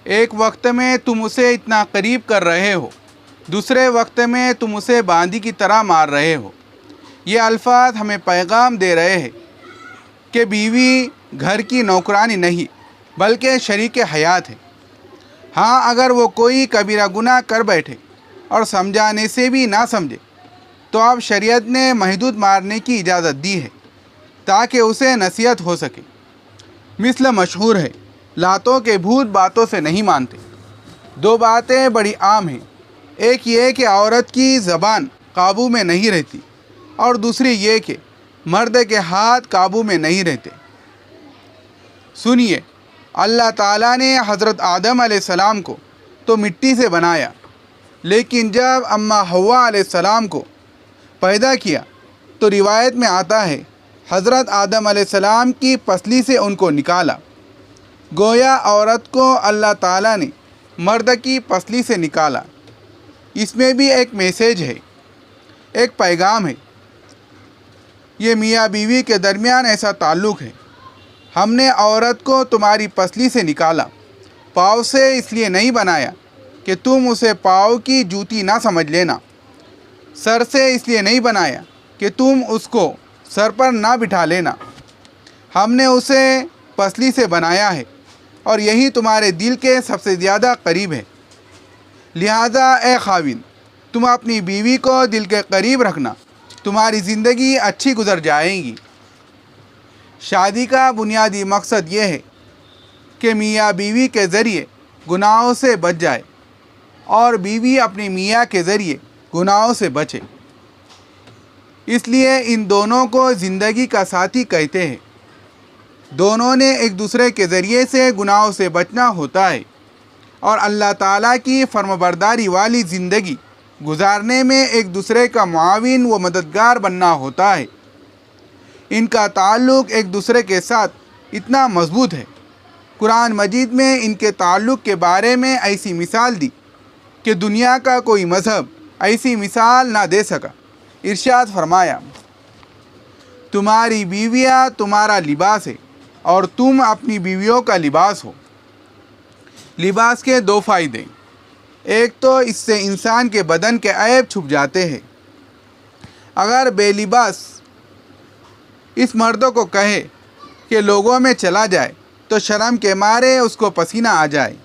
ایک وقت میں تم اسے اتنا قریب کر رہے ہو، دوسرے وقت میں تم اسے باندی کی طرح مار رہے ہو۔ یہ الفاظ ہمیں پیغام دے رہے ہیں کہ بیوی گھر کی نوکرانی نہیں بلکہ شریک حیات ہے۔ ہاں، اگر وہ کوئی کبیرہ گناہ کر بیٹھے اور سمجھانے سے بھی نہ سمجھے تو اب شریعت نے محدود مارنے کی اجازت دی ہے تاکہ اسے نصیحت ہو سکے۔ مثل مشہور ہے، لاتوں کے بھوت باتوں سے نہیں مانتے۔ دو باتیں بڑی عام ہیں، ایک یہ کہ عورت کی زبان قابو میں نہیں رہتی، اور دوسری یہ کہ مرد کے ہاتھ قابو میں نہیں رہتے۔ سنیے، اللہ تعالیٰ نے حضرت آدم علیہ السلام کو تو مٹی سے بنایا، لیکن جب اماں حوا علیہ السلام کو پیدا کیا تو روایت میں آتا ہے حضرت آدم علیہ السلام کی پسلی سے ان کو نکالا۔ گویا عورت کو اللہ تعالیٰ نے مرد کی پسلی سے نکالا۔ اس میں بھی ایک میسیج ہے، ایک پیغام ہے۔ یہ میاں بیوی کے درمیان ایسا تعلق ہے، ہم نے عورت کو تمہاری پسلی سے نکالا، پاؤں سے اس لیے نہیں بنایا کہ تم اسے پاؤں کی جوتی نہ سمجھ لینا، سر سے اس لیے نہیں بنایا کہ تم اس کو سر پر نہ بٹھا لینا۔ ہم نے اسے پسلی سے بنایا ہے اور یہی تمہارے دل کے سب سے زیادہ قریب ہے۔ لہذا اے خاوند، تم اپنی بیوی کو دل کے قریب رکھنا، تمہاری زندگی اچھی گزر جائے گی۔ شادی کا بنیادی مقصد یہ ہے کہ میاں بیوی کے ذریعے گناہوں سے بچ جائے اور بیوی اپنی میاں کے ذریعے گناہوں سے بچے۔ اس لیے ان دونوں کو زندگی کا ساتھی کہتے ہیں۔ دونوں نے ایک دوسرے کے ذریعے سے گناہوں سے بچنا ہوتا ہے اور اللہ تعالیٰ کی فرمانبرداری والی زندگی گزارنے میں ایک دوسرے کا معاون و مددگار بننا ہوتا ہے۔ ان کا تعلق ایک دوسرے کے ساتھ اتنا مضبوط ہے، قرآن مجید میں ان کے تعلق کے بارے میں ایسی مثال دی کہ دنیا کا کوئی مذہب ایسی مثال نہ دے سکا۔ ارشاد فرمایا، تمہاری بیویاں تمہارا لباس ہے اور تم اپنی بیویوں کا لباس ہو۔ لباس کے دو فائدے، ایک تو اس سے انسان کے بدن کے عیب چھپ جاتے ہیں۔ اگر بے لباس اس مرد کو کہے کہ لوگوں میں چلا جائے تو شرم کے مارے اس کو پسینہ آ جائے،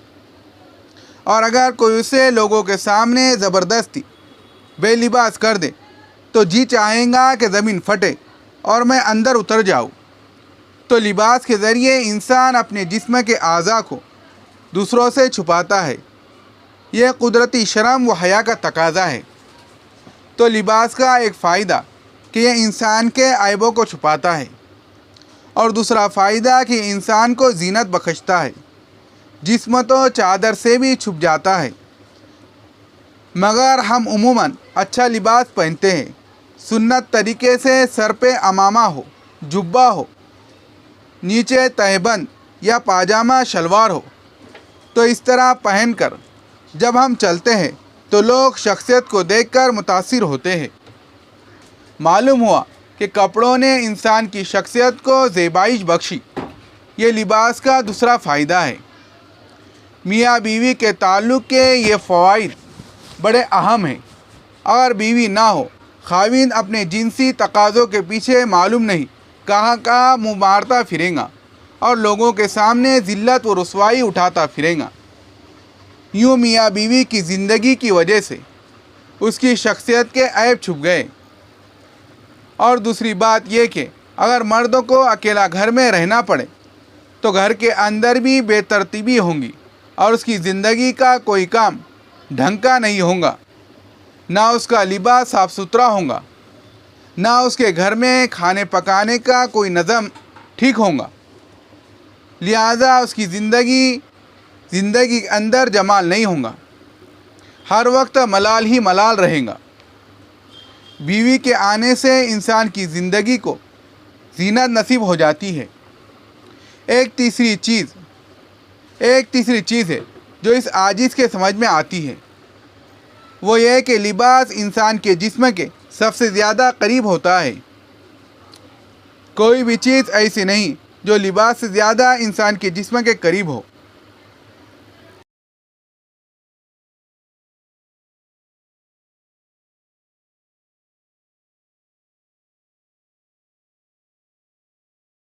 اور اگر کوئی اسے لوگوں کے سامنے زبردستی بے لباس کر دے تو جی چاہیں گا کہ زمین پھٹے اور میں اندر اتر جاؤں۔ تو لباس کے ذریعے انسان اپنے جسم کے اعضاء کو دوسروں سے چھپاتا ہے، یہ قدرتی شرم و حیا کا تقاضا ہے۔ تو لباس کا ایک فائدہ کہ یہ انسان کے عیبوں کو چھپاتا ہے، اور دوسرا فائدہ کہ انسان کو زینت بخشتا ہے۔ جسم تو چادر سے بھی چھپ جاتا ہے، مگر ہم عموماً اچھا لباس پہنتے ہیں، سنت طریقے سے سر پہ عمامہ ہو، جبہ ہو، نیچے تہبند یا پاجامہ شلوار ہو، تو اس طرح پہن کر جب ہم چلتے ہیں تو لوگ شخصیت کو دیکھ کر متاثر ہوتے ہیں۔ معلوم ہوا کہ کپڑوں نے انسان کی شخصیت کو زیبائش بخشی۔ یہ لباس کا دوسرا فائدہ ہے۔ میاں بیوی کے تعلق کے یہ فوائد بڑے اہم ہیں۔ اگر بیوی نہ ہو، خاوند اپنے جنسی تقاضوں کے پیچھے معلوم نہیں کہاں کہاں منہ مارتا پھرے گا اور لوگوں کے سامنے ذلت و رسوائی اٹھاتا پھرے گا۔ یوں میاں بیوی کی زندگی کی وجہ سے اس کی شخصیت کے عیب چھپ گئے۔ اور دوسری بات یہ کہ اگر مرد کو اکیلا گھر میں رہنا پڑے تو گھر کے اندر بھی بے ترتیبی ہوں گی اور اس کی زندگی کا کوئی کام ڈھنگ کا نہیں ہوگا، نہ اس کا لباس صاف ستھرا ہوگا، نہ اس کے گھر میں کھانے پکانے کا کوئی نظم ٹھیک ہوگا۔ لہذا اس کی زندگی کے اندر جمال نہیں ہوگا، ہر وقت ملال ہی ملال رہے گا۔ بیوی کے آنے سے انسان کی زندگی کو زینت نصیب ہو جاتی ہے۔ ایک تیسری چیز ہے جو اس عاجز کے سمجھ میں آتی ہے، وہ یہ کہ لباس انسان کے جسم کے سب سے زیادہ قریب ہوتا ہے۔ کوئی بھی چیز ایسی نہیں جو لباس سے زیادہ انسان کے جسم کے قریب ہو۔